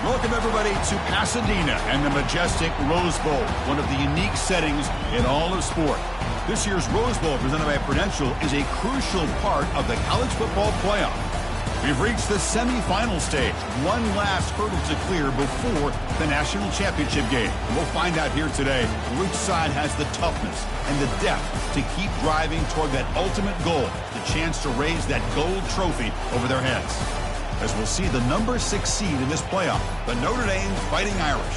Welcome, everybody, to Pasadena and the majestic Rose Bowl, one of the unique settings in all of sport. This year's Rose Bowl, presented by Prudential, is a crucial part of the college football playoff. We've reached the semifinal stage, one last hurdle to clear before the national championship game. And we'll find out here today which side has the toughness and the depth to keep driving toward that ultimate goal, the chance to raise that gold trophy over their heads. As we'll see the number 6 seed in this playoff, the Notre Dame Fighting Irish,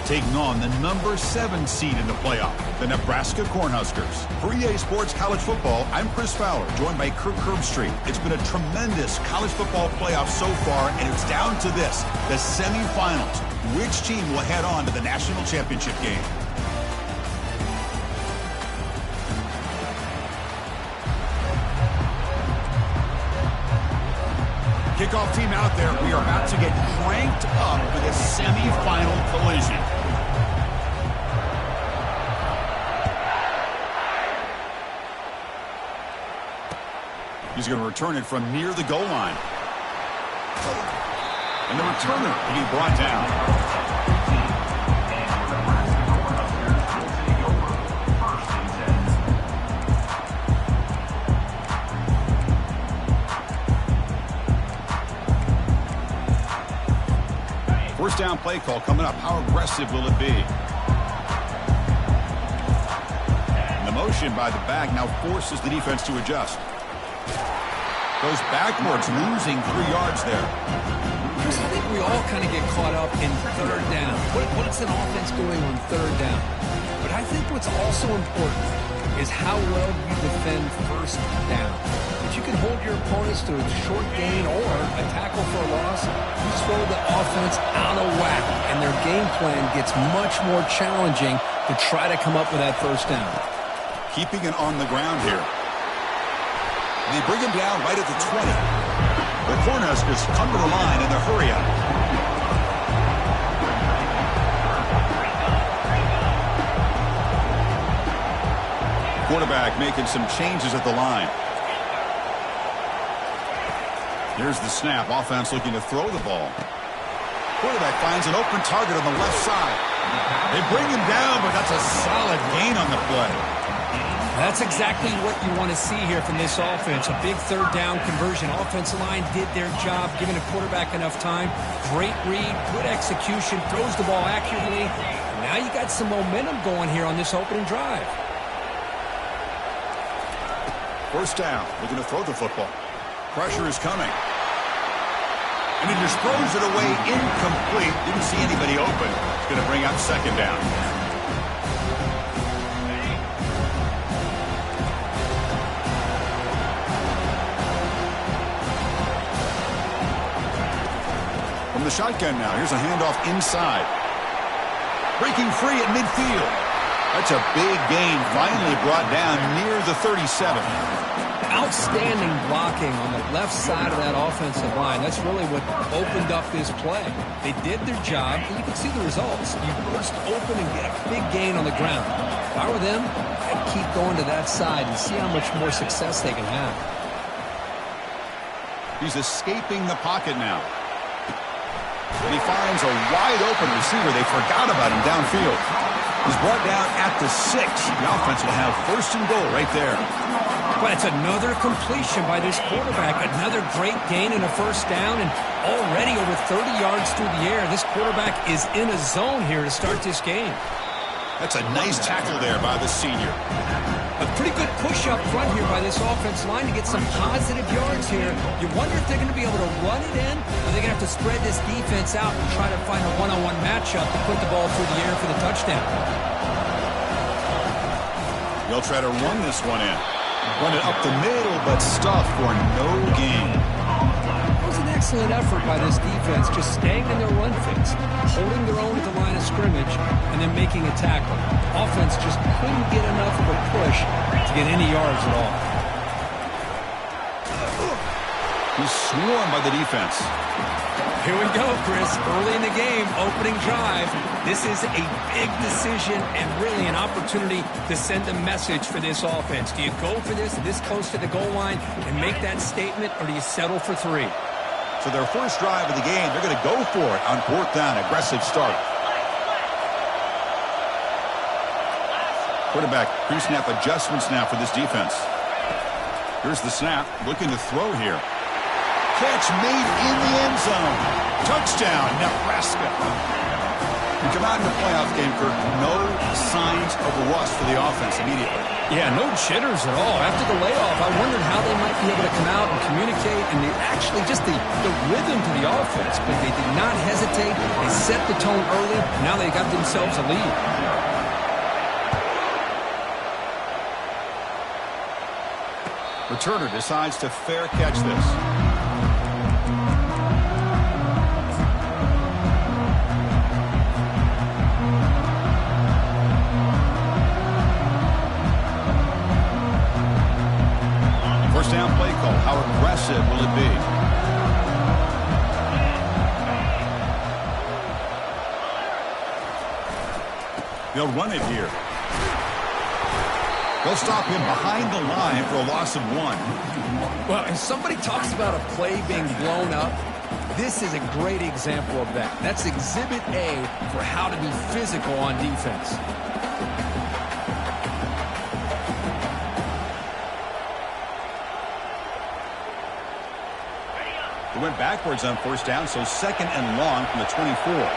taking on the number 7 seed in the playoff, the Nebraska Cornhuskers. For EA Sports College Football, I'm Chris Fowler, joined by Kirk Herbstreit. It's been a tremendous college football playoff so far, and it's down to this, the semifinals. Which team will head on to the national championship game? Kickoff team out there. We are about to get cranked up for the semifinal collision. He's going to return it from near the goal line. And the returner will be brought down. First down play call coming up. How aggressive will it be? And the motion by the back now forces the defense to adjust. Goes backwards, losing 3 yards there. Chris, I think we all kind of get caught up in third down. What is an offense doing on third down? But I think what's also important is how well you defend first down. If you can hold your opponents to a short gain or a tackle for a loss, you throw the offense out of whack, and their game plan gets much more challenging to try to come up with that first down. Keeping it on the ground here. They bring him down right at the 20. The Cornhuskers come to the line in the hurry up. Quarterback making some changes at the line. Here's the snap. Offense looking to throw the ball. Quarterback finds an open target on the left side. They bring him down, but that's a solid gain on the play. That's exactly what you want to see here from this offense. A big third down conversion. Offensive line did their job, giving the quarterback enough time. Great read, good execution, throws the ball accurately. Now you got some momentum going here on this opening drive. First down, looking to throw the football. Pressure is coming. And he just throws it away incomplete. Didn't see anybody open. It's going to bring up second down. From the shotgun now. Here's a handoff inside. Breaking free at midfield. That's a big gain, finally brought down near the 37. Outstanding blocking on the left side of that offensive line. That's really what opened up this play. They did their job, and you can see the results. You burst open and get a big gain on the ground. If I were them, I'd keep going to that side and see how much more success they can have. He's escaping the pocket now. And he finds a wide-open receiver. They forgot about him downfield. He's brought down at the 6. The offense will have first and goal right there. But it's another completion by this quarterback. Another great gain in a first down, and already over 30 yards through the air. This quarterback is in a zone here to start this game. That's a nice tackle there by the senior. A pretty good push up front here by this offensive line to get some positive yards here. You wonder if they're going to be able to run it in, or they're going to have to spread this defense out and try to find a one-on-one matchup to put the ball through the air for the touchdown. They'll try to run this one in. Run it up the middle, but stuffed for no gain. It was an excellent effort by this defense, just staying in their run fix, holding their own at the line of scrimmage, and then making a tackle. Offense just couldn't get enough of a push to get any yards at all. He's swarmed by the defense. Here we go, Chris. Early in the game, opening drive. This is a big decision and really an opportunity to send a message for this offense. Do you go for this close to the goal line and make that statement, or do you settle for 3? So their first drive of the game, they're going to go for it on 4th down. Aggressive start. Quarterback pre-snap adjustments now for this defense. Here's the snap. Looking to throw here. Catch made in the end zone. Touchdown, Nebraska. We come out in the playoff game, Kirk. No signs of rust for the offense immediately. Yeah, no jitters at all. After the layoff, I wondered how they might be able to come out and communicate and actually just the rhythm to the offense. But they did not hesitate. They set the tone early. Now they got themselves a lead. Returner decides to fair catch this. First down play call. How aggressive will it be? They'll run it here. They'll stop him behind the line for a loss of 1. Well, if somebody talks about a play being blown up, this is a great example of that. That's Exhibit A for how to be physical on defense. They went backwards on first down, so 2nd and long from the 24.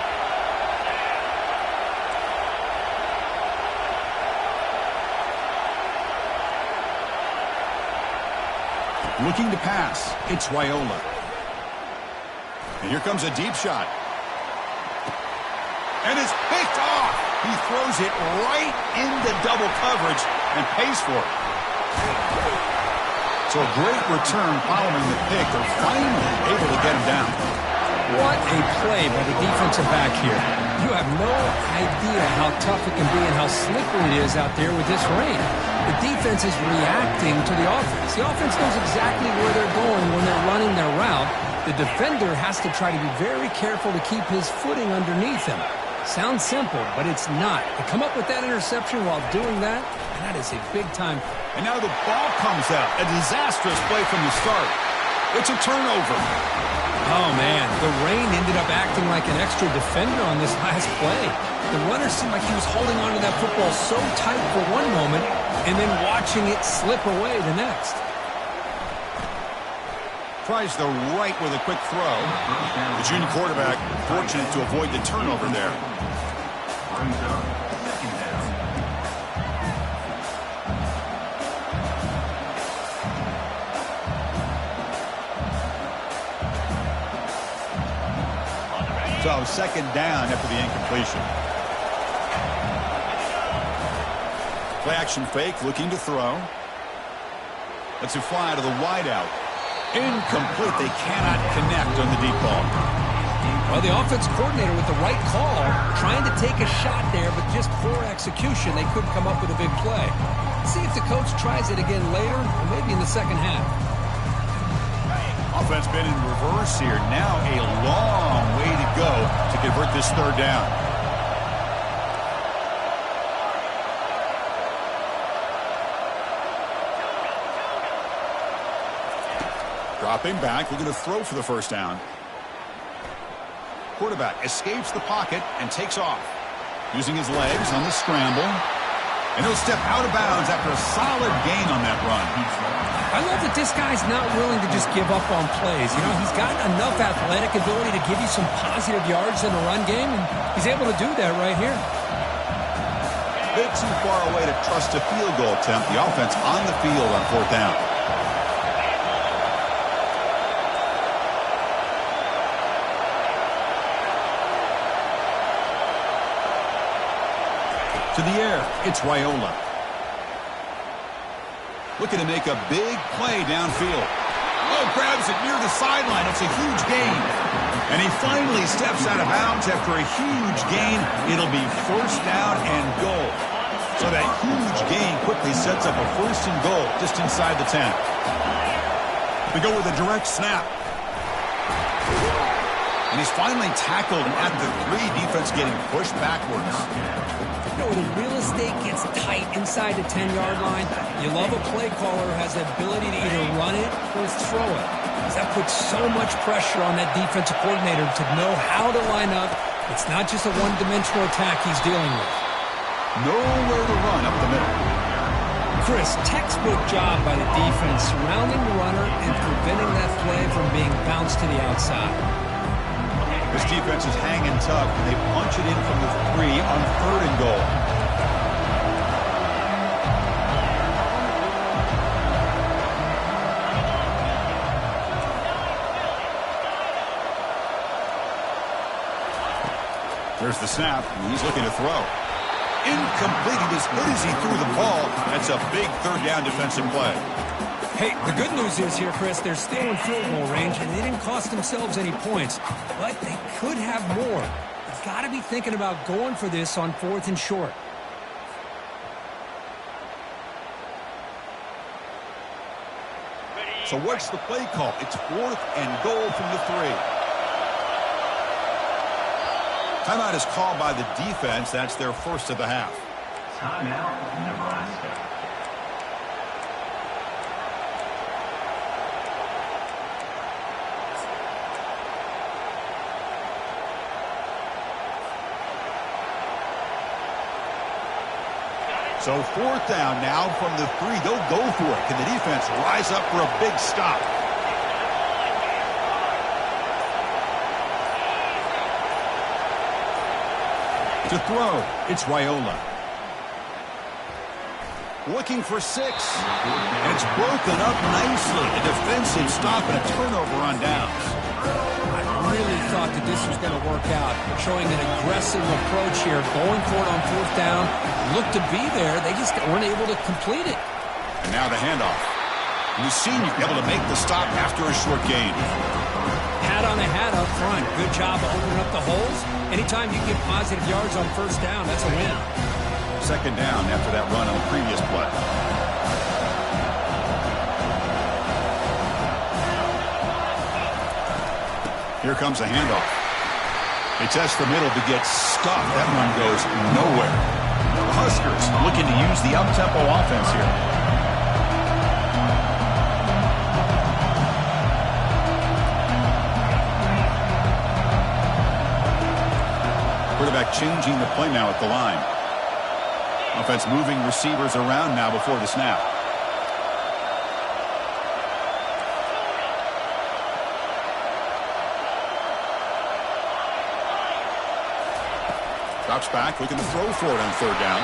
Looking to pass. It's Raiola. And here comes a deep shot. And it's picked off. He throws it right into double coverage and pays for it. So a great return following the pick. They're finally able to get him down. What a play by the defensive back here. You have no idea how tough it can be and how slippery it is out there with this rain. The defense is reacting to the offense. The offense knows exactly where they're going when they're running their route. The defender has to try to be very careful to keep his footing underneath him. Sounds simple, but it's not. To come up with that interception while doing that, that is a big-time. And now the ball comes out. A disastrous play from the start. It's a turnover. Oh, man, the rain ended up acting like an extra defender on this last play. The runner seemed like he was holding onto that football so tight for one moment and then watching it slip away the next. Tries the right with a quick throw. The junior quarterback fortunate to avoid the turnover there. So 2nd down after the incompletion. Play action fake, looking to throw. Lets it fly to the wideout. Incomplete. They cannot connect on the deep ball. Well, the offense coordinator with the right call, trying to take a shot there, but just poor execution. They couldn't come up with a big play. See if the coach tries it again later, or maybe in the second half. Offense been in reverse here. Now a long way to go to convert this 3rd down. Dropping back, looking to throw for the first down. Quarterback escapes the pocket and takes off. Using his legs on the scramble. And he'll step out of bounds after a solid gain on that run. I love that this guy's not willing to just give up on plays. You know, he's got enough athletic ability to give you some positive yards in the run game, and he's able to do that right here. Bit too far away to trust a field goal attempt. The offense on the field on 4th down. To the air, it's Raiola. Looking to make a big play downfield. Oh, grabs it near the sideline. It's a huge gain. And he finally steps out of bounds after a huge gain. It'll be 1st down and goal. So that huge gain quickly sets up a 1st and goal just inside the 10. They go with a direct snap. And he's finally tackled at the 3. Defense getting pushed backwards. You know, when the real estate gets tight inside the 10-yard line, you love a play caller who has the ability to either run it or throw it. That puts so much pressure on that defensive coordinator to know how to line up. It's not just a one-dimensional attack he's dealing with. Nowhere to run up the middle. Chris, textbook job by the defense, surrounding the runner and preventing that play from being bounced to the outside. This defense is hanging tough, and they punch it in from the 3 on 3rd and goal. There's the snap, and he's looking to throw. Incomplete. He was hit as he threw the ball. That's a big 3rd down defensive play. Hey, the good news is here, Chris, they're still in field goal range, and they didn't cost themselves any points, but they could have more. They've got to be thinking about going for this on 4th and short. So what's the play call? It's 4th and goal from the 3. Timeout is called by the defense. That's their first of the half. Timeout, Nebraska. So 4th down now from the 3. They'll go for it. Can the defense rise up for a big stop? To throw, it's Raiola. Looking for 6. And it's broken up nicely. A defensive stop and a turnover on downs. I really thought that this was going to work out, showing an aggressive approach here, going for it on 4th down. Looked to be there. They just weren't able to complete it. And now the handoff. You've seen you able to make the stop after a short gain. Hat on a hat up front. Good job of opening up the holes. Anytime you get positive yards on 1st down, that's a win. 2nd down after that run on the previous play. Here comes a handoff. They test the middle to get stuffed. That run goes nowhere. The Huskers looking to use the up-tempo offense here. Quarterback changing the play now at the line. Offense moving receivers around now before the snap. Drops back, looking to throw for it on 3rd down.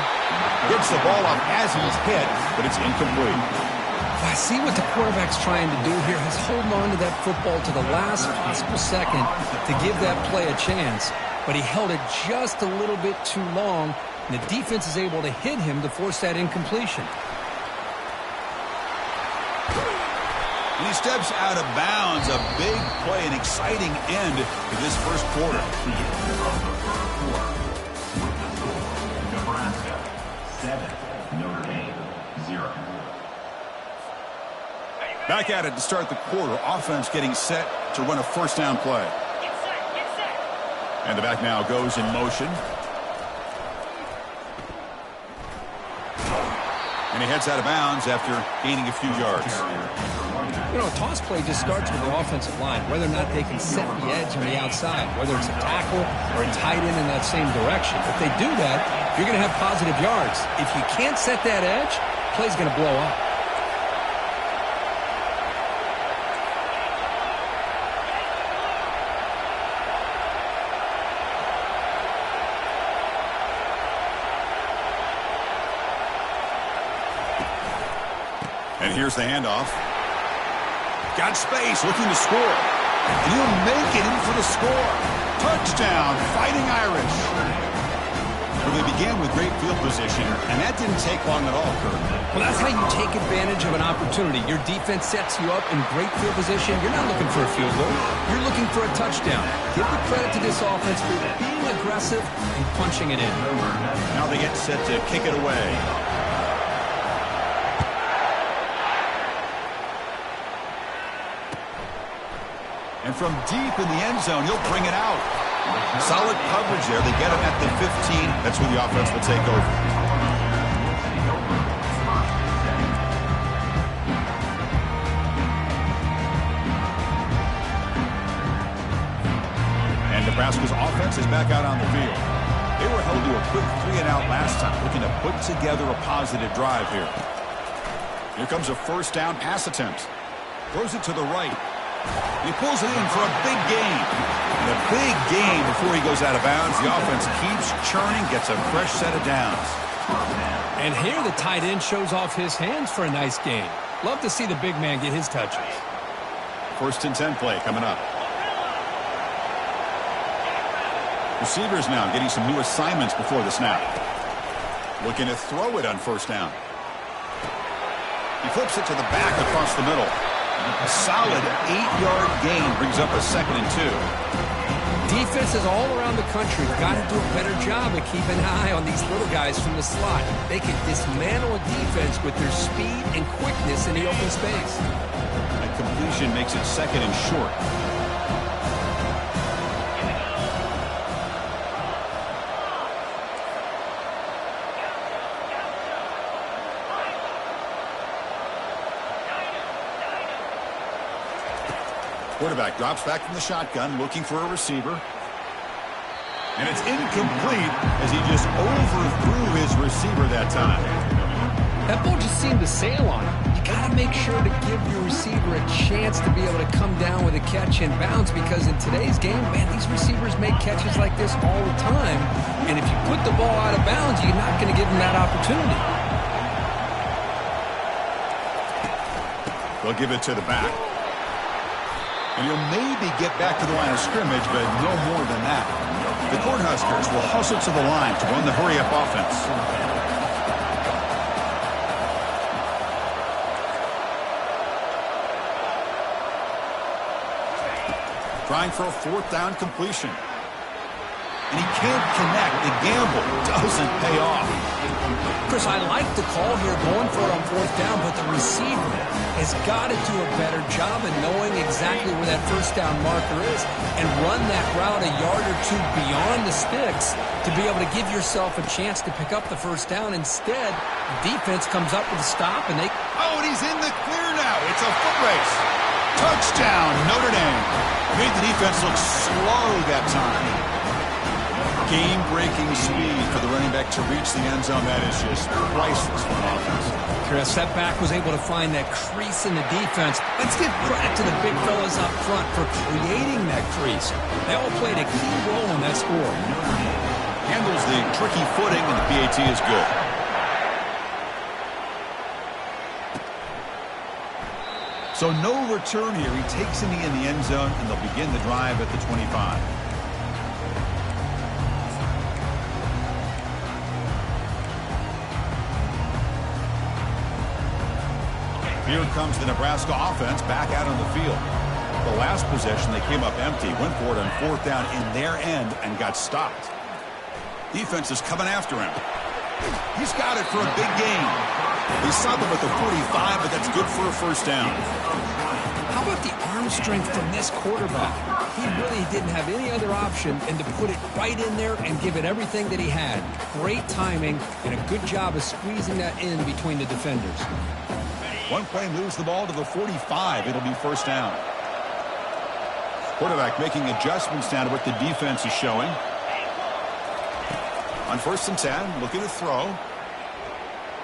Gets the ball off as he's hit, but it's incomplete. I see what the quarterback's trying to do here. He's holding on to that football to the last possible second to give that play a chance. But he held it just a little bit too long, and the defense is able to hit him to force that incompletion. He steps out of bounds. A big play, an exciting end to this first quarter. Nebraska 7, Notre Dame 0. Back at it to start the quarter. Offense getting set to run a 1st down play. And the back now goes in motion. And he heads out of bounds after gaining a few yards. You know, a toss play just starts with the offensive line, whether or not they can set the edge on the outside, whether it's a tackle or a tight end in that same direction. If they do that, you're going to have positive yards. If you can't set that edge, play's going to blow up. And here's the handoff. Got space, looking to score. And he'll make it in for the score. Touchdown, Fighting Irish. Well, they began with great field position, and that didn't take long at all, Kurt. Well, that's how you take advantage of an opportunity. Your defense sets you up in great field position. You're not looking for a field goal. You're looking for a touchdown. Give the credit to this offense for being aggressive and punching it in. Now they get set to kick it away. And from deep in the end zone, he'll bring it out. Solid coverage there. They get him at the 15. That's where the offense will take over. Offense is back out on the field. They were held to a quick 3-and-out last time, looking to put together a positive drive here. Here comes a first down pass attempt. Throws it to the right. He pulls it in for a big gain. And a big gain before he goes out of bounds. The offense keeps churning, gets a fresh set of downs. And here the tight end shows off his hands for a nice gain. Love to see the big man get his touches. 1st and 10 play coming up. Receivers now getting some new assignments before the snap. Looking to throw it on 1st down. He flips it to the back across the middle. A solid 8-yard gain brings up a 2nd and 2. Defenses all around the country got to do a better job of keeping an eye on these little guys from the slot. They can dismantle a defense with their speed and quickness in the open space. That completion makes it 2nd and short. Quarterback drops back from the shotgun, looking for a receiver. And it's incomplete as he just overthrew his receiver that time. That ball just seemed to sail on him. You got to make sure to give your receiver a chance to be able to come down with a catch and bounce, because in today's game, man, these receivers make catches like this all the time. And if you put the ball out of bounds, you're not going to give them that opportunity. They'll give it to the back. And he'll maybe get back to the line of scrimmage, but no more than that. The Cornhuskers will hustle to the line to run the hurry-up offense. Trying for a 4th down completion. And he can't connect. The gamble doesn't pay off. Chris, I like the call here going for it on 4th down, but the receiver has got to do a better job of knowing exactly where that 1st down marker is and run that route a yard or two beyond the sticks to be able to give yourself a chance to pick up the 1st down. Instead, the defense comes up with a stop, and they... Oh, and he's in the clear now. It's a foot race. Touchdown, Notre Dame. Made the defense look slow that time. Game-breaking speed for the running back to reach the end zone. That is just priceless for an offense. Chris, that back was able to find that crease in the defense. Let's give credit to the big fellas up front for creating that crease. They all played a key role in that score. Handles the tricky footing, and the PAT is good. So no return here. He takes him in the end zone, and they'll begin the drive at the 25. Here comes the Nebraska offense back out on the field. The last possession, they came up empty, went for it on 4th down in their end and got stopped. Defense is coming after him. He's got it for a big gain. He saw them at the 45, but that's good for a 1st down. How about the arm strength from this quarterback? He really didn't have any other option than to put it right in there and give it everything that he had. Great timing and a good job of squeezing that in between the defenders. One play moves the ball to the 45. It'll be 1st down. Quarterback making adjustments down to what the defense is showing. On 1st and 10, looking to throw.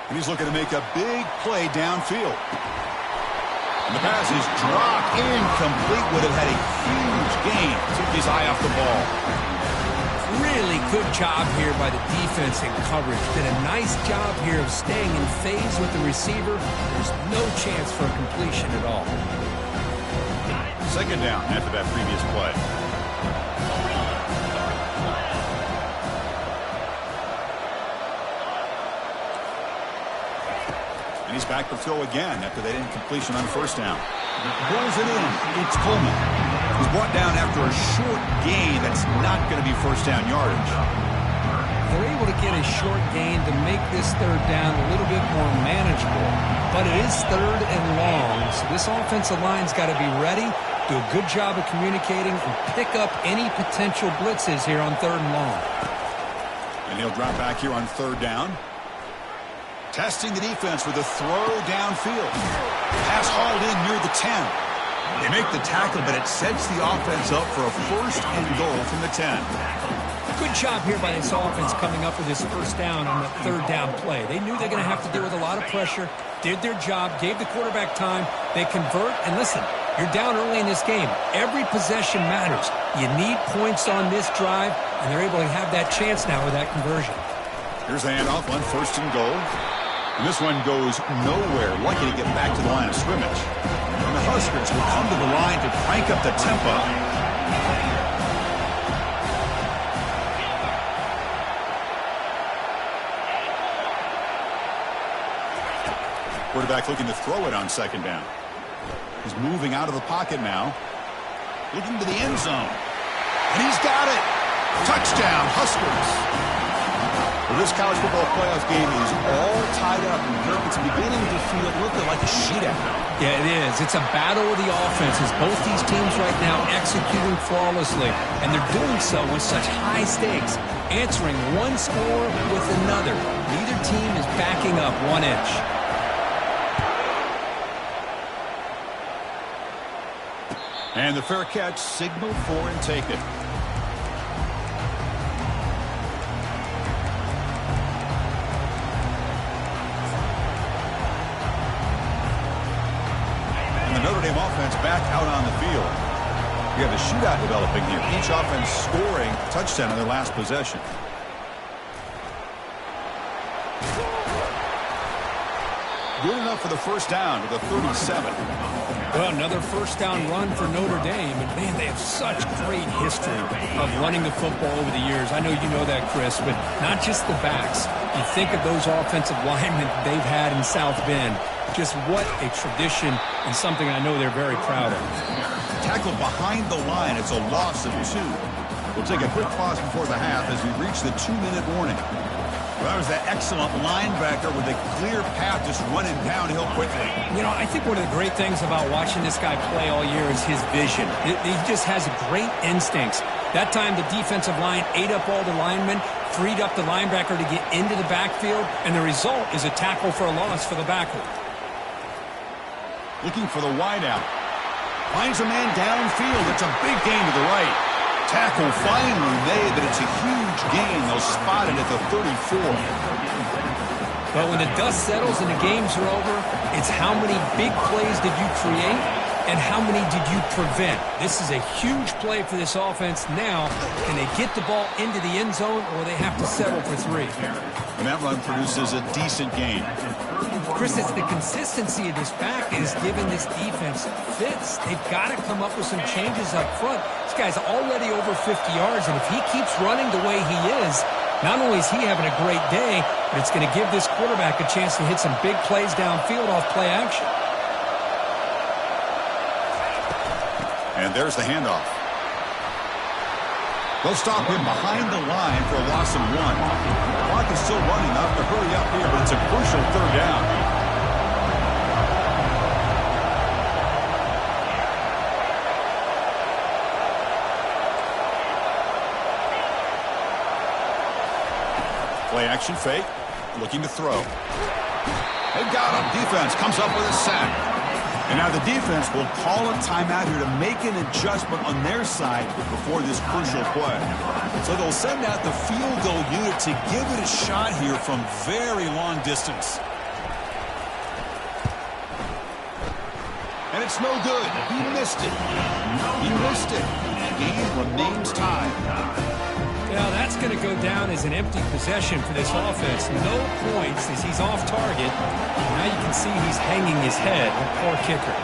And he's looking to make a big play downfield. And the pass is dropped incomplete. Would have had a huge gain. Took his eye off the ball. Really good job here by the defense in coverage. Did a nice job here of staying in phase with the receiver. There's no chance for a completion at all. 2nd down after that previous play. And he's back to throw again after that incompletion on 1st down. Rolls it in. It's Coleman. He's brought down after a short gain. That's not going to be 1st down yardage. They're able to get a short gain to make this 3rd down a little bit more manageable. But it is 3rd and long, so this offensive line's got to be ready, do a good job of communicating, and pick up any potential blitzes here on 3rd and long. And he'll drop back here on 3rd down. Testing the defense with a throw downfield. Pass hauled in near the 10. They make the tackle, but it sets the offense up for a first and goal from the 10. Good job here by this offense coming up with this first down on the third down play. They knew they're going to have to deal with a lot of pressure, did their job, gave the quarterback time. They convert, and listen, you're down early in this game. Every possession matters. You need points on this drive, and they're able to have that chance now with that conversion. Here's the handoff on first and goal. And this one goes nowhere. Lucky to get back to the line of scrimmage. And the Huskers will come to the line to crank up the tempo. Quarterback looking to throw it on second down. He's moving out of the pocket now. Looking to the end zone. And he's got it. Touchdown, Huskers. Well, this college football playoff game is all tied up. It's beginning to feel looking like a shootout. Yeah, it is. It's a battle of the offenses. Both these teams right now executing flawlessly, and they're doing so with such high stakes, answering one score with another. Neither team is backing up 1 inch. And the fair catch signaled for and taken. And the Notre Dame offense back out on the field. You have a shootout developing here. Each offense scoring a touchdown in their last possession. Good enough for the first down with a 37. Well, another first down run for Notre Dame. And, man, they have such great history of running the football over the years. I know you know that, Chris, but not just the backs. You think of those offensive linemen they've had in South Bend. Just what a tradition and something I know they're very proud of. Tackle behind the line. It's a loss of 2. We'll take a quick pause before the half as we reach the 2-minute warning. Well, that was that excellent linebacker with a clear path just running downhill quickly. You know, I think one of the great things about watching this guy play all year is his vision. He just has great instincts. That time the defensive line ate up all the linemen, freed up the linebacker to get into the backfield, and the result is a tackle for a loss for the backer. Looking for the wideout. Finds a man downfield. It's a big gain to the right. Tackle finally made, but it's a huge gain. They'll spot it at the 34. But when the dust settles and the games are over, it's how many big plays did you create and how many did you prevent? This is a huge play for this offense. Now, can they get the ball into the end zone or they have to settle for 3? And that run produces a decent gain. Chris, it's the consistency of this back that is giving this defense fits. They've got to come up with some changes up front. This guy's already over 50 yards, and if he keeps running the way he is, not only is he having a great day, but it's going to give this quarterback a chance to hit some big plays downfield off play action. And there's the handoff. They'll stop him behind the line for a loss of 1. The clock is still running. They'll have to hurry up here, but it's a crucial third down. Play action fake. Looking to throw. They got him. Defense comes up with a sack. And now the defense will call a timeout here to make an adjustment on their side before this crucial play. So they'll send out the field goal unit to give it a shot here from very long distance. And it's no good. He missed it. He missed it. The game remains tied. Well, that's going to go down as an empty possession for this offense. No points as he's off target. Now you can see he's hanging his head. Poor kicker.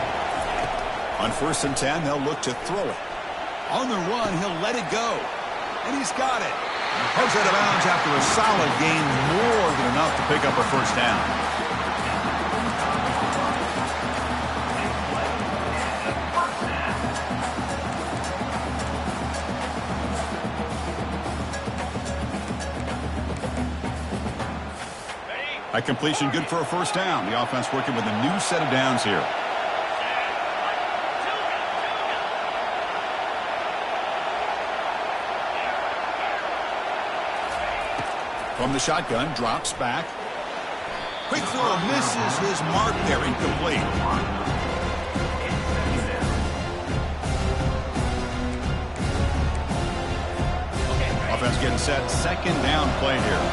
On 1st and 10, they'll look to throw it. On the run, he'll let it go. And he's got it. Heads out of bounds after a solid gain, more than enough to pick up a first down. That completion good for a first down. The offense working with a new set of downs here. From the shotgun, drops back. Quick throw, misses his mark there, incomplete. set second down play here.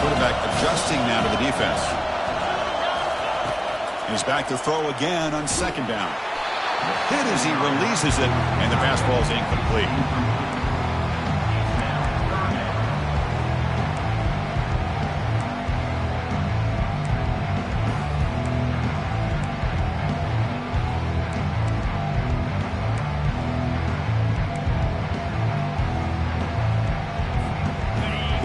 Quarterback adjusting now to the defense. He's back to throw again on second down. Hit as he releases it, and the pass ball is incomplete.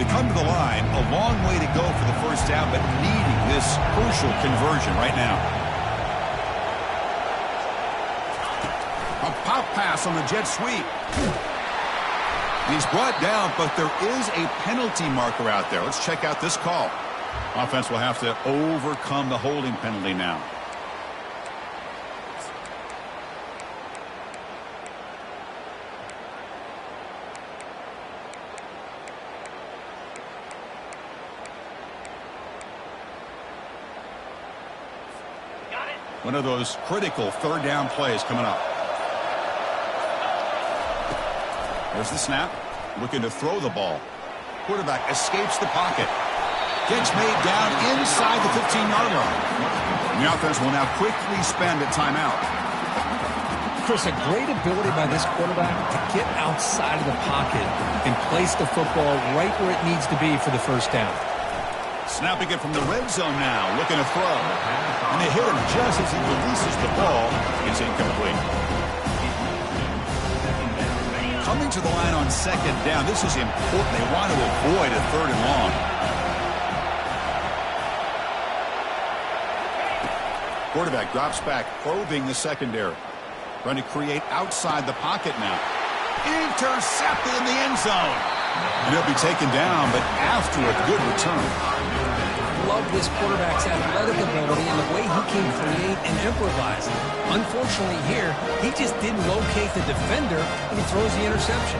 Come to the line, a long way to go for the first down, but needing this crucial conversion right now. A pop pass on the jet sweep. He's brought down, but there is a penalty marker out there. Let's check out this call. Offense will have to overcome the holding penalty now. One of those critical third down plays coming up. There's the snap. Looking to throw the ball. Quarterback escapes the pocket. Gets made down inside the 15-yard line. And the offense will now quickly spend a timeout. Chris, a great ability by this quarterback to get outside of the pocket and place the football right where it needs to be for the first down. Snapping it from the red zone now, looking to throw. And they hit him just as he releases the ball. It's incomplete. Coming to the line on second down, this is important. They want to avoid a third and long. Quarterback drops back, probing the secondary. Trying to create outside the pocket now. Intercepted in the end zone. And he'll be taken down, but after a good return. Love this quarterback's athletic ability and the way he can create and improvise. Unfortunately here, he just didn't locate the defender and he throws the interception.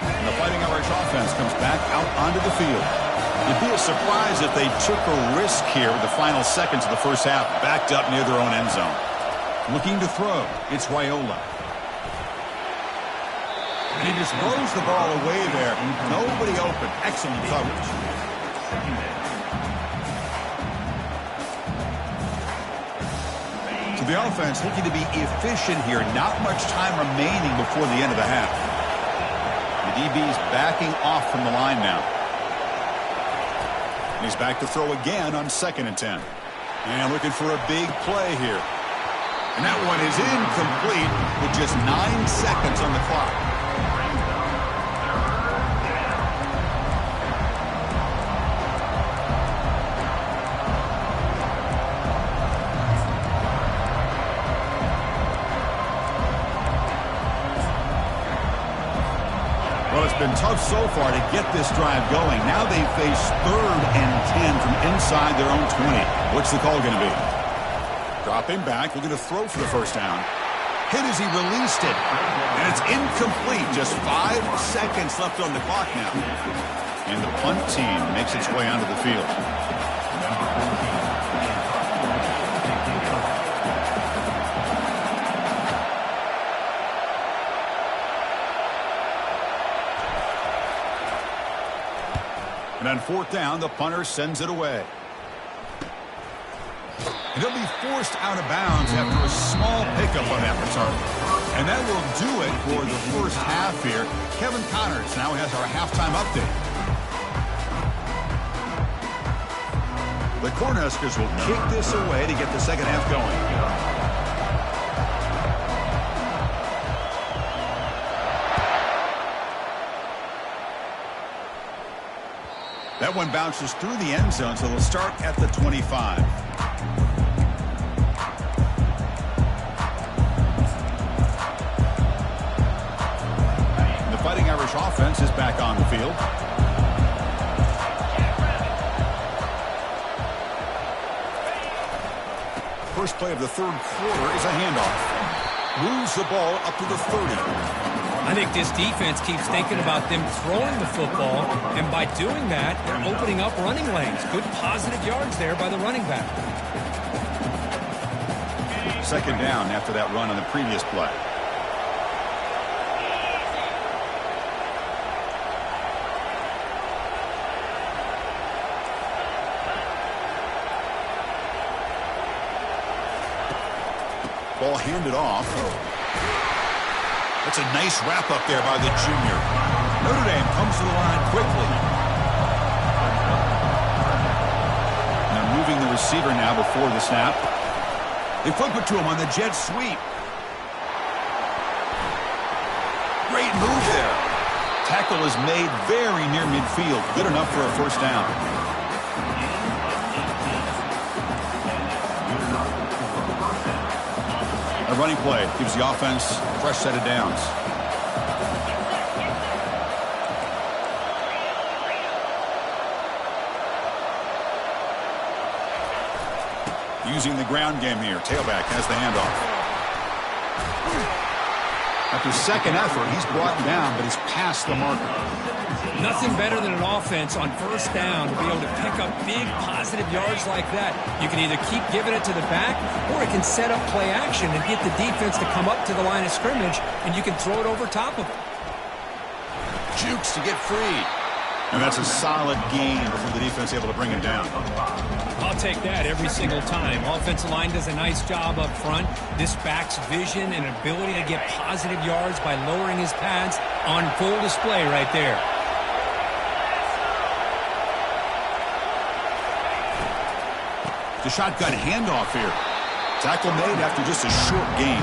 And the Fighting Irish offense comes back out onto the field. It'd be a surprise if they took a risk here with the final seconds of the first half, backed up near their own end zone. Looking to throw, it's Raiola. And he just throws the ball away there. Nobody open. Excellent coverage. So the offense looking to be efficient here. Not much time remaining before the end of the half. The DB's backing off from the line now. And he's back to throw again on 2nd and 10. And looking for a big play here. And that one is incomplete with just 9 seconds on the clock. Well, it's been tough so far to get this drive going. Now they face 3rd and 10 from inside their own 20. What's the call going to be? Dropping back, looking to throw for the first down. Hit as he released it. And it's incomplete. Just 5 seconds left on the clock now. And the punt team makes its way onto the field. And on 4th down, the punter sends it away. And he'll be forced out of bounds after a small pickup on that return. And that will do it for the first half here. Kevin Connors now has our halftime update. The Cornhuskers will kick this away to get the second half going. That one bounces through the end zone, so they'll start at the 25. The Fighting Irish offense is back on the field. First play of the 3rd quarter is a handoff. Moves the ball up to the 30. I think this defense keeps thinking about them throwing the football, and by doing that, they're opening up running lanes. Good positive yards there by the running back. 2nd down after that run on the previous play. Ball handed off. That's a nice wrap up there by the junior. Notre Dame comes to the line quickly. Now moving the receiver now before the snap. They flip it to him on the jet sweep. Great move there. Tackle is made very near midfield. Good enough for a first down. A running play gives the offense a fresh set of downs. Using the ground game here. Tailback has the handoff. After second effort, he's brought down, but he's past the marker. Nothing better than an offense on first down to be able to pick up big positive yards like that. You can either keep giving it to the back, or it can set up play action and get the defense to come up to the line of scrimmage, and you can throw it over top of it. Jukes to get free. And that's a solid gain before the defense able to bring him down. I'll take that every single time. Offensive line does a nice job up front. This back's vision and ability to get positive yards by lowering his pads on full display right there. The shotgun handoff here. Tackle made after just a short gain.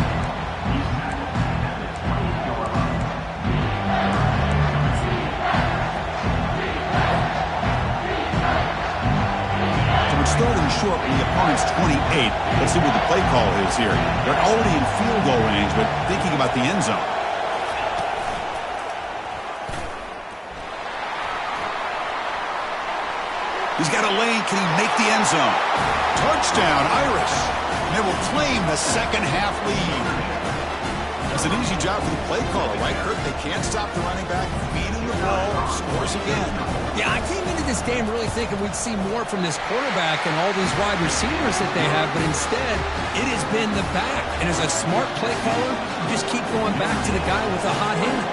Starting short when the opponent's 28. Let's see what the play call is here. They're already in field goal range, but thinking about the end zone. He's got a lane. Can he make the end zone? Touchdown, Irish. And they will claim the second half lead. It's an easy job for the play caller, right, Kurt? They can't stop the running back. Feeding the ball, scores again. Yeah, I came into this game really thinking we'd see more from this quarterback and all these wide receivers that they have, but instead, it has been the back. And as a smart play caller, you just keep going back to the guy with the hot hand.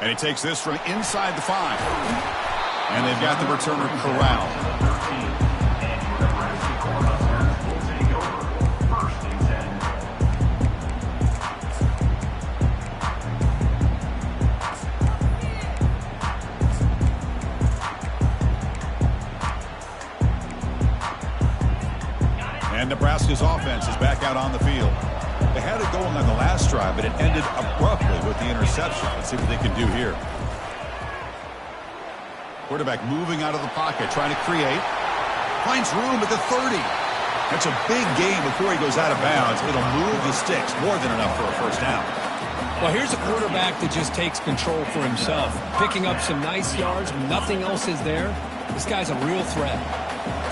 And he takes this from inside the 5. And they've got the returner corralled. And Nebraska's offense is back out on the field. They had it going on the last drive, but it ended abruptly with the interception. Let's see what they can do here. Quarterback moving out of the pocket, trying to create. Finds room at the 30. That's a big gain before he goes out of bounds. It'll move the sticks, more than enough for a first down. Well, here's a quarterback that just takes control for himself. Picking up some nice yards when nothing else is there. This guy's a real threat.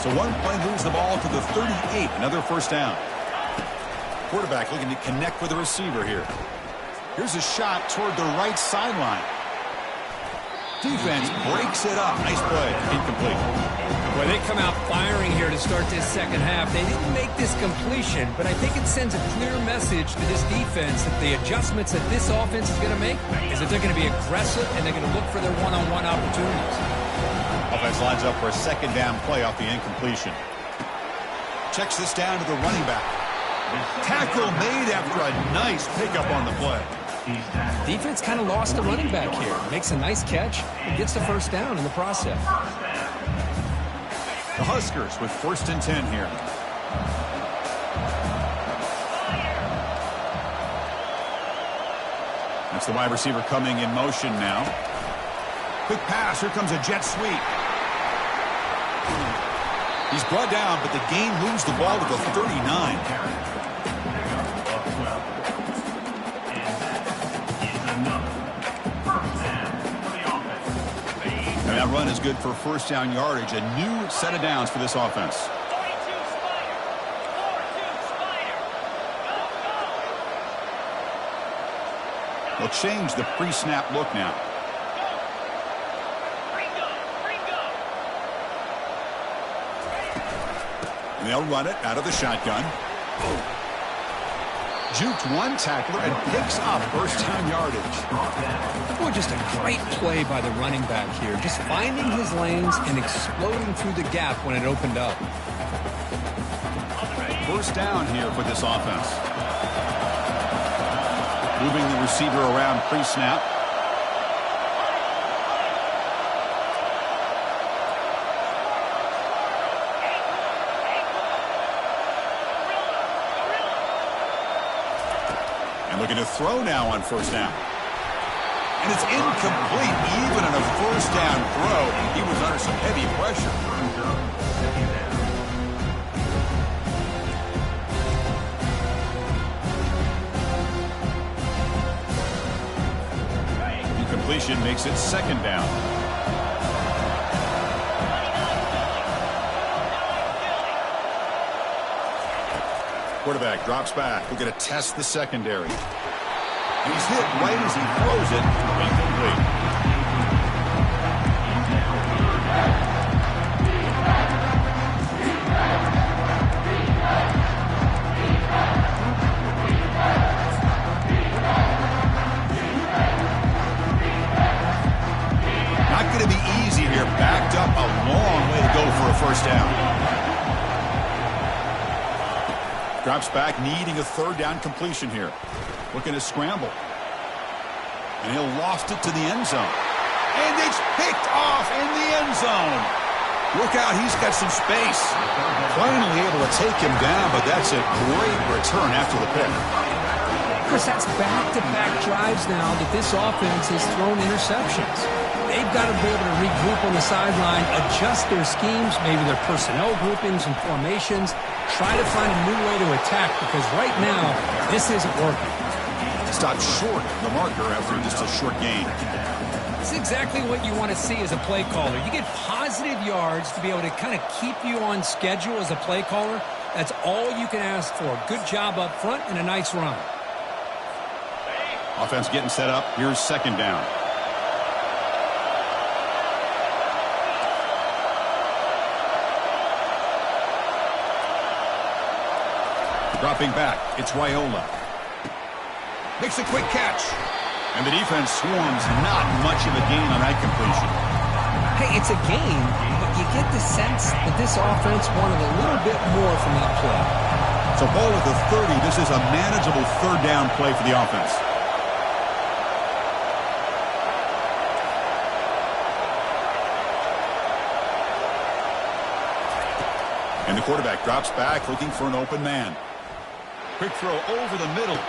So one play moves the ball to the 38. Another first down. Quarterback looking to connect with the receiver here. Here's a shot toward the right sideline. Defense breaks it up. Nice play. Incomplete. Well, they come out firing here to start this second half. They didn't make this completion, but I think it sends a clear message to this defense that the adjustments that this offense is going to make is that they're going to be aggressive and they're going to look for their one-on-one opportunities. Offense lines up for a second down play off the incompletion. Checks this down to the running back. Tackle made after a nice pickup on the play. Defense kind of lost the running back here. Makes a nice catch and gets the first down in the process. The Huskers with 1st and 10 here. That's the wide receiver coming in motion now. Quick pass. Here comes a jet sweep. He's brought down, but the gain moves the ball to the 39. And that run is good for first down yardage. A new set of downs for this offense. They'll change the pre-snap look now. And they'll run it out of the shotgun. Juked one tackler and picks up first down yardage. Boy, just a great play by the running back here. Just finding his lanes and exploding through the gap when it opened up. First down here for this offense. Moving the receiver around pre-snap. And looking to throw now on first down. And it's incomplete. Even on a first down throw, he was under some heavy pressure. Incompletion makes it second down. Quarterback drops back. We're going to test the secondary. He's hit right as he throws it. Incomplete. Not going to be easy here. Backed up a long way to go for a first down. Drops back, needing a third down completion here. Looking to scramble. And he'll loft it to the end zone. And it's picked off in the end zone. Look out, he's got some space. Finally able to take him down, but that's a great return after the pick. Of course, that's back-to-back drives now that this offense has thrown interceptions. They've got to be able to regroup on the sideline, adjust their schemes, maybe their personnel groupings and formations, try to find a new way to attack, because right now, this isn't working. Stopped short of the marker after just a short gain. It's exactly what you want to see as a play caller. You get positive yards to be able to kind of keep you on schedule as a play caller. That's all you can ask for. Good job up front and a nice run. Offense getting set up. Here's second down. Dropping back, it's Raiola. Makes a quick catch. And the defense swarms. Not much of a gain on that completion. Hey, it's a gain, but you get the sense that this offense wanted a little bit more from that play. So ball at the 30. This is a manageable third down play for the offense. And the quarterback drops back, looking for an open man. Quick throw over the middle.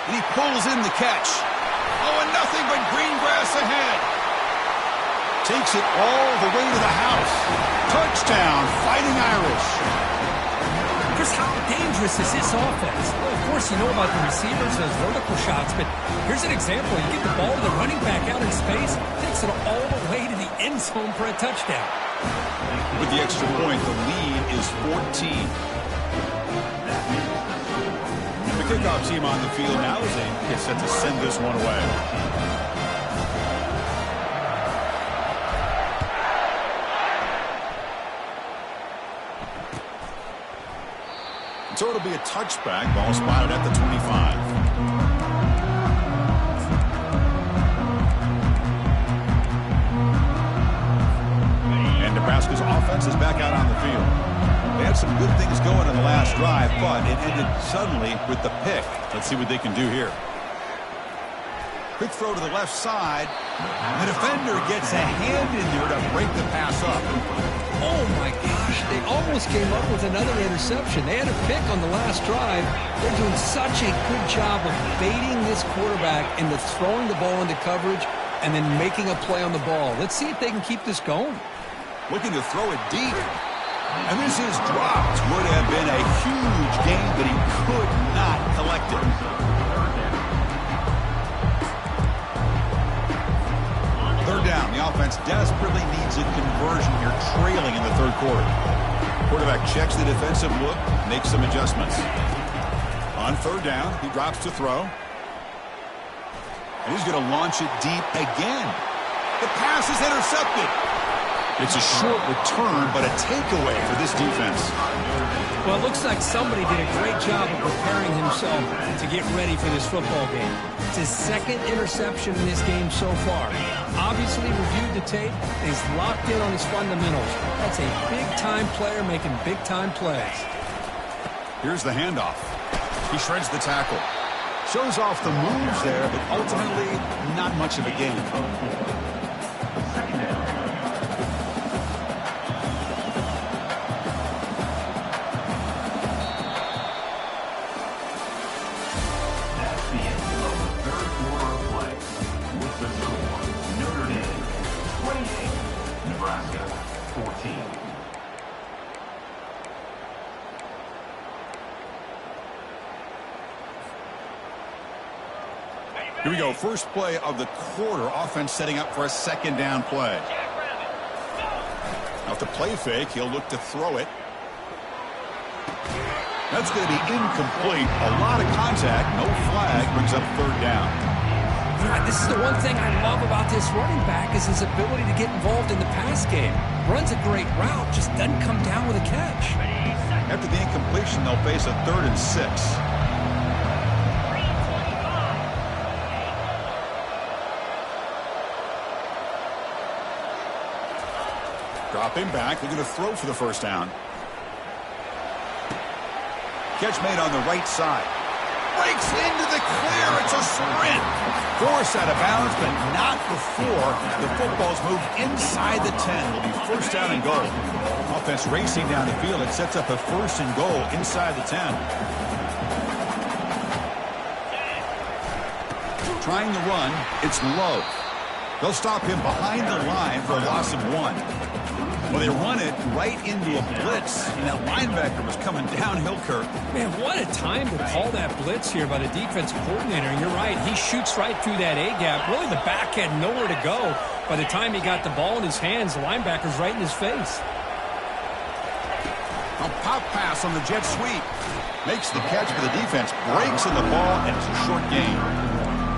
And he pulls in the catch. Oh, and nothing but green grass ahead. Takes it all the way to the house. Touchdown, Fighting Irish. Chris, how dangerous is this offense? Well, of course, you know about the receivers, those vertical shots, but here's an example. You get the ball to the running back out in space, takes it all the way to the end zone for a touchdown. With the extra point, the lead is 14. And the kickoff team on the field now as they get set to send this one away. So it'll be a touchback. Ball spotted at the 25. And Nebraska's offense is back out on the field. They had some good things going in the last drive, but it ended suddenly with the pick. Let's see what they can do here. Quick throw to the left side. The defender gets a hand in there to break the pass up. Oh, my gosh. They almost came up with another interception. They had a pick on the last drive. They're doing such a good job of baiting this quarterback into throwing the ball into coverage and then making a play on the ball. Let's see if they can keep this going. Looking to throw it deep. And this is dropped. Would have been a huge gain, but he could not collect it. Third down. The offense desperately needs a conversion here, trailing in the third quarter. Quarterback checks the defensive look, makes some adjustments. On third down, he drops to throw. And he's going to launch it deep again. The pass is intercepted. It's a short return, but a takeaway for this defense. Well, it looks like somebody did a great job of preparing himself to get ready for this football game. It's his second interception in this game so far. Obviously reviewed the tape. He's locked in on his fundamentals. That's a big-time player making big-time plays. Here's the handoff. He shreds the tackle. Shows off the moves there, but ultimately not much of a gain. That's the end of the third quarter of play. With the score, Notre Dame 28, Nebraska 14. Here we go. First play of the quarter. Offense setting up for a second down play. Now, with the play fake, he'll look to throw it. That's going to be incomplete. A lot of contact. No flag. Brings up third down. This is the one thing I love about this running back is his ability to get involved in the pass game. Runs a great route, just doesn't come down with a catch. After the incompletion, they'll face a 3rd and 6. Dropping back, looking to throw for the first down. Catch made on the right side. Breaks into the clear. It's a sprint. Forced out of bounds, but not before the football's moved inside the 10. Will be first down and goal. Offense racing down the field. It sets up a 1st and goal inside the 10. Trying to run. It's Love. They'll stop him behind the line for a loss of 1. Well, they run it right into a blitz, and that linebacker was coming downhill, Kirk. Man, what a time to call that blitz here by the defensive coordinator. And you're right, he shoots right through that A-gap. Really, the back had nowhere to go. By the time he got the ball in his hands, the linebacker's right in his face. A pop pass on the jet sweep. Makes the catch, but the defense breaks in the ball, and it's a short gain.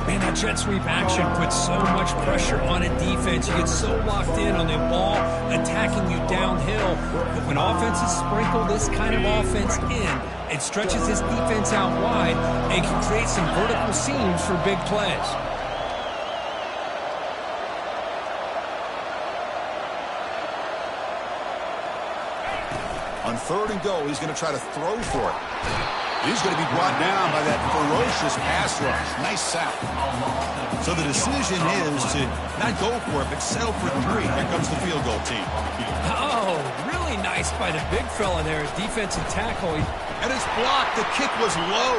Man, that jet sweep action puts so much pressure on a defense. You get so locked in on the ball attacking you downhill. But when offenses sprinkle this kind of offense in, it stretches this defense out wide and can create some vertical seams for big plays. On 3rd and goal, he's going to try to throw for it. He's going to be brought down by that ferocious pass rush. Nice sack. So the decision is to not go for it, but settle for 3. Here comes the field goal team. Oh, really nice by the big fella there, defensive tackle. And it's blocked. The kick was low.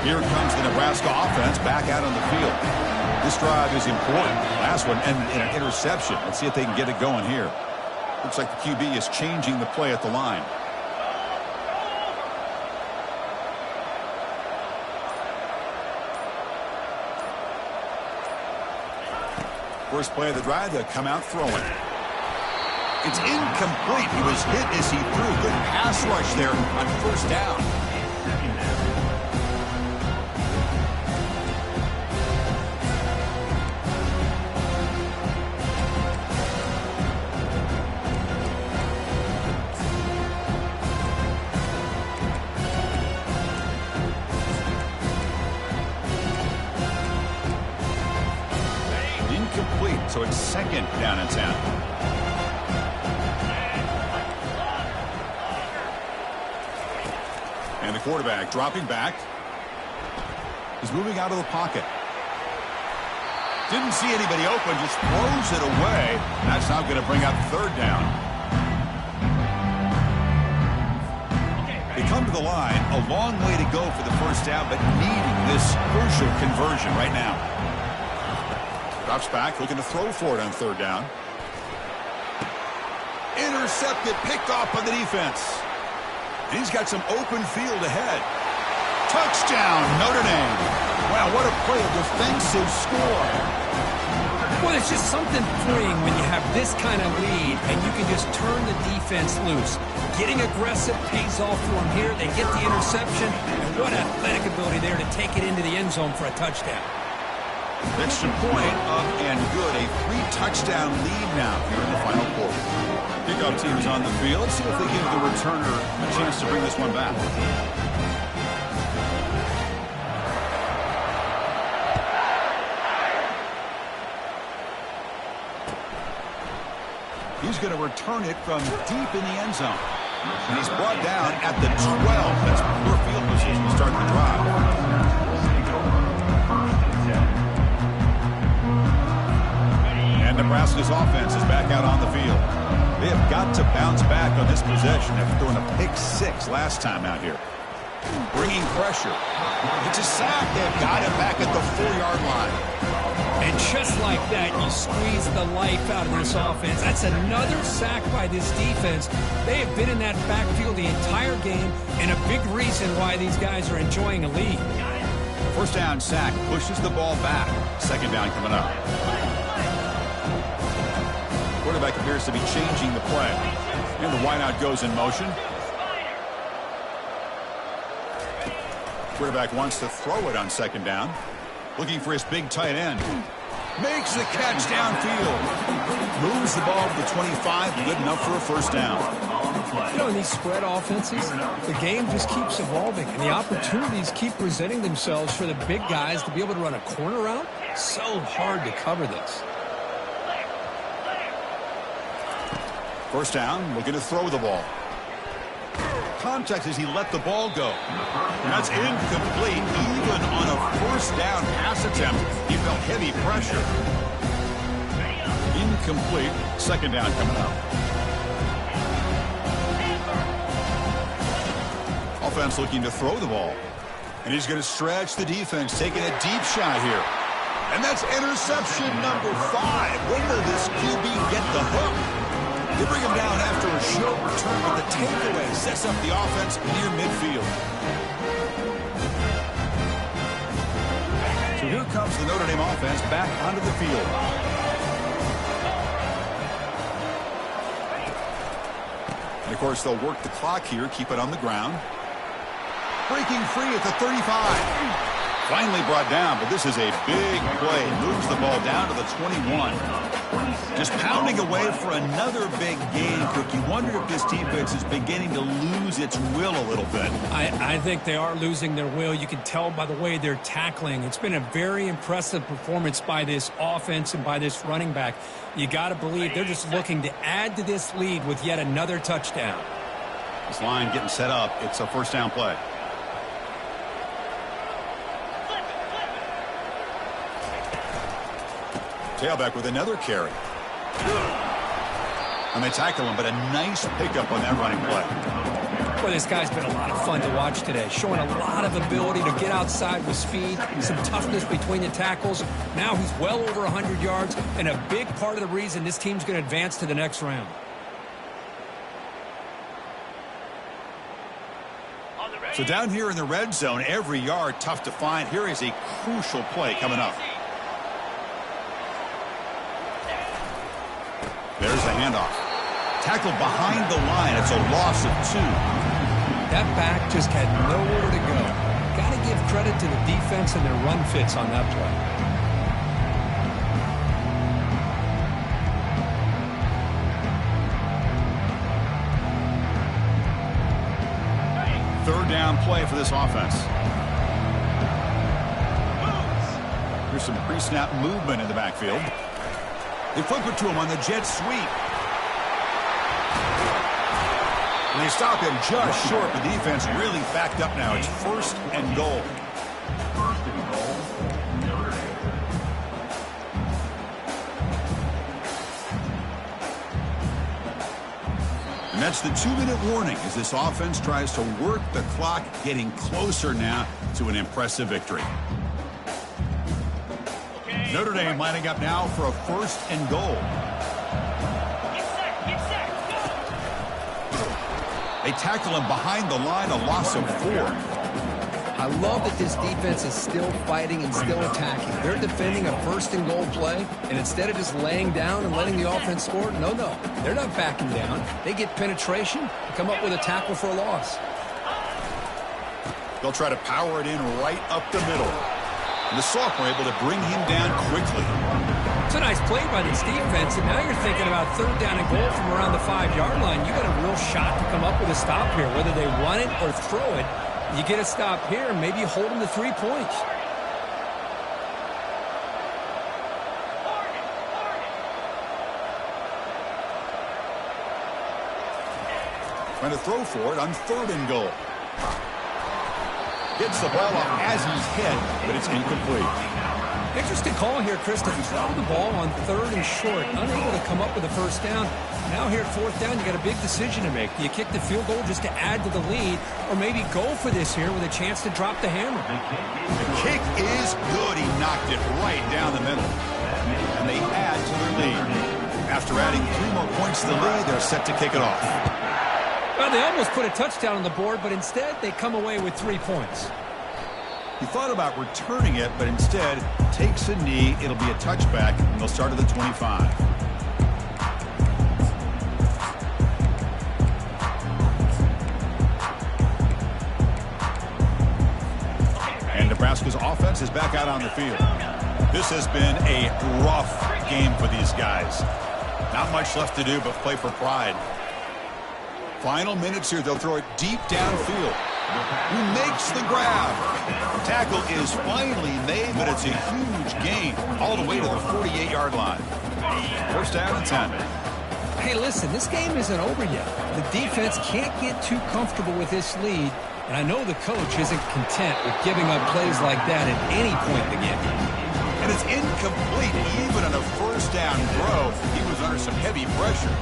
Here comes the Nebraska offense back out on the field. This drive is important. Last one and an interception. Let's see if they can get it going here. Looks like the QB is changing the play at the line. First play of the drive, they'll come out throwing. It's incomplete. He was hit as he threw. Good pass rush there on 1st down. So it's 2nd down and 10. And the quarterback dropping back. He's moving out of the pocket. Didn't see anybody open, just throws it away. That's now going to bring up 3rd down. They come to the line, a long way to go for the first down, but needing this crucial conversion right now. Drops back, looking to throw for it on 3rd down. Intercepted, picked off by the defense. And he's got some open field ahead. Touchdown, Notre Dame. Wow, what a play, a defensive score. Well, it's just something freeing when you have this kind of lead and you can just turn the defense loose. Getting aggressive pays off for them here. They get the interception, and what athletic ability there to take it into the end zone for a touchdown. Extra point up and good. A 3-touchdown lead now here in the final quarter. Kickoff team is on the field. Let's see if they give the returner a chance to bring this one back. He's going to return it from deep in the end zone. And he's brought down at the 12. That's poor field position to start the drive. And Nebraska's offense is back out on the field. They have got to bounce back on this possession after throwing a pick 6 last time out here. Bringing pressure. It's a sack. They've got him back at the 4-yard line. And just like that, you squeeze the life out of this offense. That's another sack by this defense. They have been in that backfield the entire game, and a big reason why these guys are enjoying a lead. First down sack pushes the ball back. Second down coming up. Quarterback appears to be changing the play. And the wideout goes in motion. Quarterback wants to throw it on second down. Looking for his big tight end. Makes the catch downfield. Moves the ball to the 25. Good enough for a first down. You know, in these spread offenses, the game just keeps evolving, and the opportunities keep presenting themselves for the big guys to be able to run a corner route. So hard to cover this. First down, looking to throw the ball. Contact as he let the ball go. And that's incomplete. Even on a first down pass attempt, he felt heavy pressure. Incomplete. Second down coming up. Offense looking to throw the ball. And he's going to stretch the defense, taking a deep shot here. And that's interception number 5. When will this QB get the hook? They bring him down after a short return, but the takeaway sets up the offense near midfield. So here comes the Notre Dame offense back onto the field. And, of course, they'll work the clock here, keep it on the ground. Breaking free at the 35. Finally brought down, but this is a big play. Moves the ball down to the 21. Just pounding away for another big gain, Cook. You wonder if this defense is beginning to lose its will a little bit. I think they are losing their will. You can tell by the way they're tackling. It's been a very impressive performance by this offense and by this running back. You got to believe they're just looking to add to this lead with yet another touchdown. This line getting set up. It's a first down play. Tailback with another carry. And they tackle him, but a nice pickup on that running play. Well, this guy's been a lot of fun to watch today, showing a lot of ability to get outside with speed, some toughness between the tackles. Now he's well over 100 yards, and a big part of the reason this team's going to advance to the next round. So down here in the red zone, every yard tough to find. Here is a crucial play coming up. There's the handoff. Tackled behind the line. It's a loss of 2. That back just had nowhere to go. Got to give credit to the defense and their run fits on that play. Third down play for this offense. Here's some pre-snap movement in the backfield. They flip it to him on the jet sweep. And they stop him just short. The defense really backed up now. It's first and goal. First and goal, Notre Dame. And that's the 2-minute warning as this offense tries to work the clock, getting closer now to an impressive victory. Notre Dame lining up now for a first and goal. They tackle him behind the line, a loss of 4. I love that this defense is still fighting and still attacking. They're defending a first-and-goal play, and instead of just laying down and letting the offense score, no, they're not backing down. They get penetration and come up with a tackle for a loss. They'll try to power it in right up the middle. And the sophomore able to bring him down quickly. It's a nice play by this defense, and now you're thinking about third down and goal from around the 5-yard line. You got a real shot to come up with a stop here. Whether they run it or throw it, you get a stop here, and maybe you hold them to 3 points. Trying to throw for it on third and goal. Gets the ball off as he's hit, but it's incomplete. Interesting call here, Chris, to throw the ball on third and short. Unable to come up with a first down. Now here at fourth down, you got a big decision to make. Do you kick the field goal just to add to the lead, or maybe go for this here with a chance to drop the hammer? The kick is good. He knocked it right down the middle. And they add to their lead. After adding 3 more points to the lead, they're set to kick it off. Well, they almost put a touchdown on the board, but instead they come away with 3 points. He thought about returning it, but instead takes a knee. It'll be a touchback, and they'll start at the 25. And Nebraska's offense is back out on the field. This has been a rough game for these guys. Not much left to do but play for pride. Final minutes here. They'll throw it deep downfield. Who makes the grab? Tackle is finally made, but it's a huge gain all the way to the 48-yard line. First down and 10. Hey, listen, this game isn't over yet. The defense can't get too comfortable with this lead, and I know the coach isn't content with giving up plays like that at any point in the game. And it's incomplete. Even on a first down throw, he was under some heavy pressure.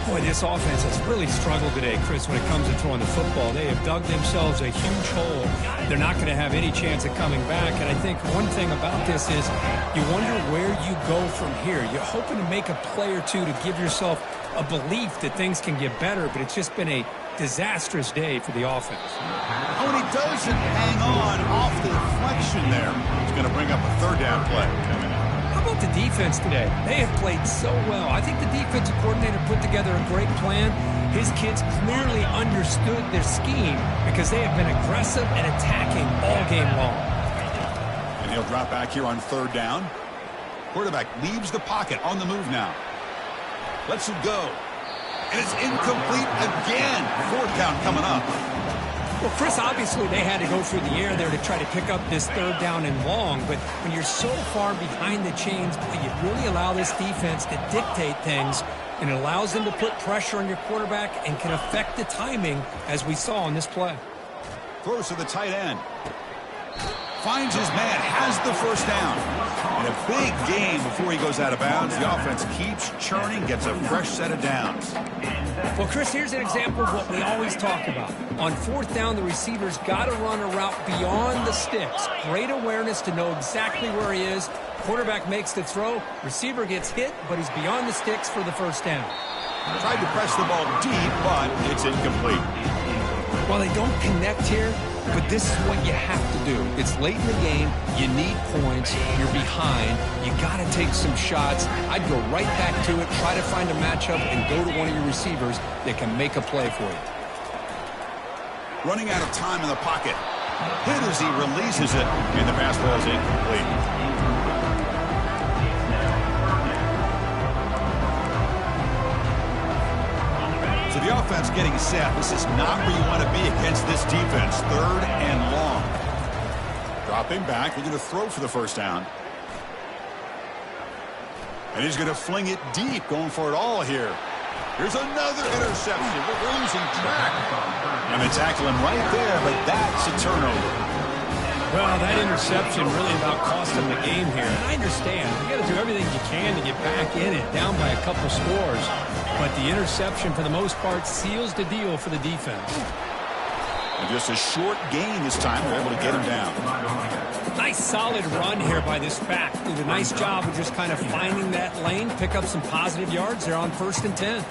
Boy, this offense has really struggled today, Chris, when it comes to throwing the football. They have dug themselves a huge hole. They're not going to have any chance of coming back. And I think one thing about this is you wonder where you go from here. You're hoping to make a play or two to give yourself a belief that things can get better, but it's just been a disastrous day for the offense. Oh, and he doesn't hang on off the deflection there. He's going to bring up a third down play. How about the defense today? They have played so well. I think the defensive coordinator put together a great plan. His kids clearly understood their scheme because they have been aggressive and attacking all game long. And he'll drop back here on third down. Quarterback leaves the pocket on the move now. Lets it go. And it's incomplete again. Fourth down coming up. Well, Chris, obviously they had to go through the air there to try to pick up this third down and long, but when you're so far behind the chains, you really allow this defense to dictate things, and it allows them to put pressure on your quarterback and can affect the timing, as we saw on this play. Throws to the tight end. Finds his man, has the first down. And a big gain before he goes out of bounds. The offense keeps churning, gets a fresh set of downs. Well, Chris, here's an example of what we always talk about. On fourth down, the receiver's got to run a route beyond the sticks. Great awareness to know exactly where he is. Quarterback makes the throw. Receiver gets hit, but he's beyond the sticks for the first down. Tried to press the ball deep, but it's incomplete. Well, they don't connect here, but this is what you have to do. It's late in the game. You need points. You're behind. You got to take some shots. I'd go right back to it, try to find a matchup, and go to one of your receivers that can make a play for you. Running out of time in the pocket. Hit as he releases it, and the pass ball is incomplete. So the offense getting set. This is not where you want to be against this defense. Third and long. Dropping back. Looking to throw for the first down. And he's going to fling it deep. Going for it all here. Here's another interception. We're losing track. And they tackle him right there, but that's a turnover. Well, that interception really about cost him the game here. And I understand. You got to do everything you can to get back in it, down by a couple scores. But the interception, for the most part, seals the deal for the defense. And just a short gain this time. They're able to get him down. Nice solid run here by this back. Did a nice job of just kind of finding that lane, pick up some positive yards there on 1st and 10.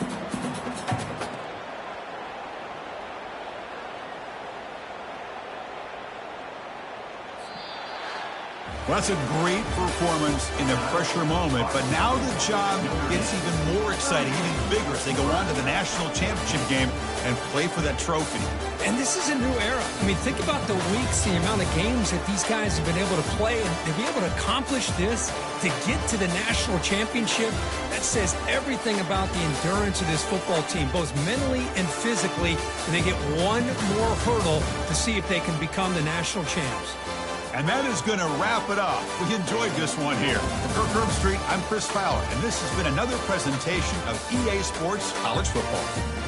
Well, that's a great performance in a pressure moment, but now the job gets even more exciting, even bigger as they go on to the national championship game and play for that trophy. And this is a new era. I mean, think about the weeks, the amount of games that these guys have been able to play, and to be able to accomplish this, to get to the national championship, that says everything about the endurance of this football team, both mentally and physically, and they get one more hurdle to see if they can become the national champs. And that is going to wrap it up. We enjoyed this one here. For Kirk Street, I'm Chris Fowler, and this has been another presentation of EA Sports College Football.